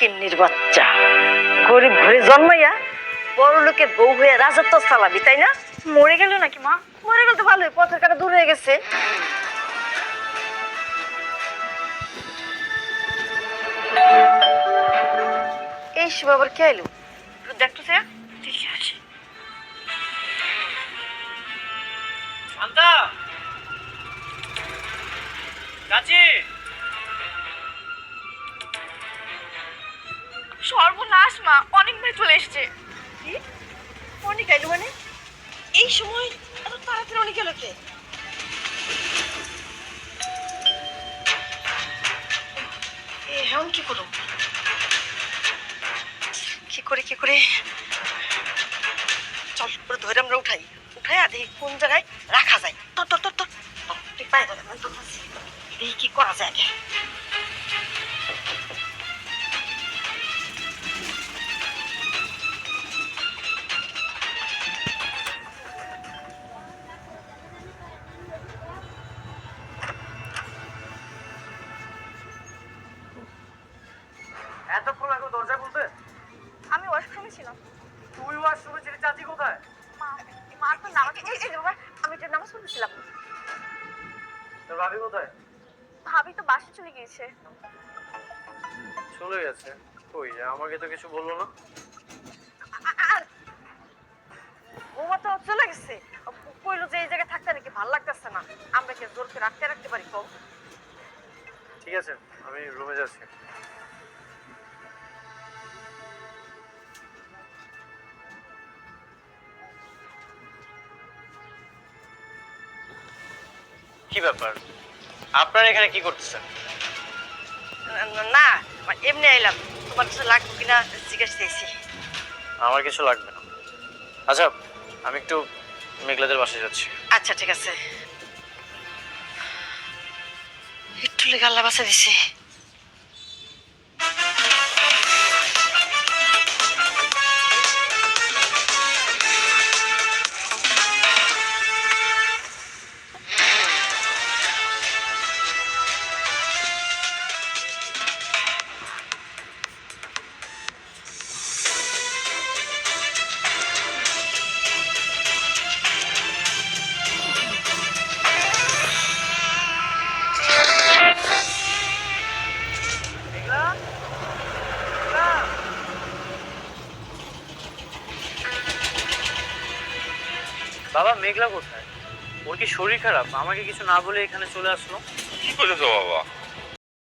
ফকিন্নির বাচ্চা, গরিব ঘরে জন্মাইয়া বড় লোকের বউ হয়ে রাজত্ব চালাবি, তাই না? মরে গেল নাকি মা? মরে গেল তো ভালোই, পথের কাটা দূর হয়ে গেছে। এই সময় আবার কে এলো? দেখতো সে, দেখে আসি। শান্তা, চাচি, সর্বনাশ মা, অনেক ভাই চলে এসেছে। কি অনেক এলো মানে? এই সময় এত তাড়াতাড়ি অনেক এলো কে? এখন কি করো? কি করে চল পুরো ধরে আমরা উঠাই দেখি কোন জায়গায় রাখা যায়। তোর তোর তোর তোর তুই পায়ে ধরে দেখি কি করা যায় আগে। এতক্ষণ লাগলো দরজা খুলতে? আমি ওয়াশরুমে ছিলাম। তুই ওয়াশরুমে ছিলি, চাচি কোথায়? মা তো নামাজ, আমি যে নামাজ পড়তেছিলাম। তোর ভাবি কোথায়? ভাবি তো বাসে চলে গিয়েছে। চলে গেছে? কই, আমাকে তো কিছু বললো না। বৌমা তো চলে গেছে, কইলো যে এই জায়গায় থাকতে নাকি ভালো লাগতেছে না। আমরা কি জোর করে রাখতে পারি? কম ঠিক আছে, আমি রুমে যাচ্ছি। কি ব্যাপার, আপনারা এখানে কি করতেছেন? না, এমনি আইলাম, তোমার কিছু লাগবে কিনা জিজ্ঞেস চাইছি। আমার কিছু লাগবে না। আচ্ছা, আমি একটু মেঘলাদের বাসায় যাচ্ছি। আচ্ছা ঠিক আছে। একটু লেগে আল্লাহ বাসা দিছে। বাবা, মেঘলা কোথায়? ওর কি শরীর খারাপ? আমাকে কিছু না বলে এখানে চলে আসলো। কি করেছো বাবা?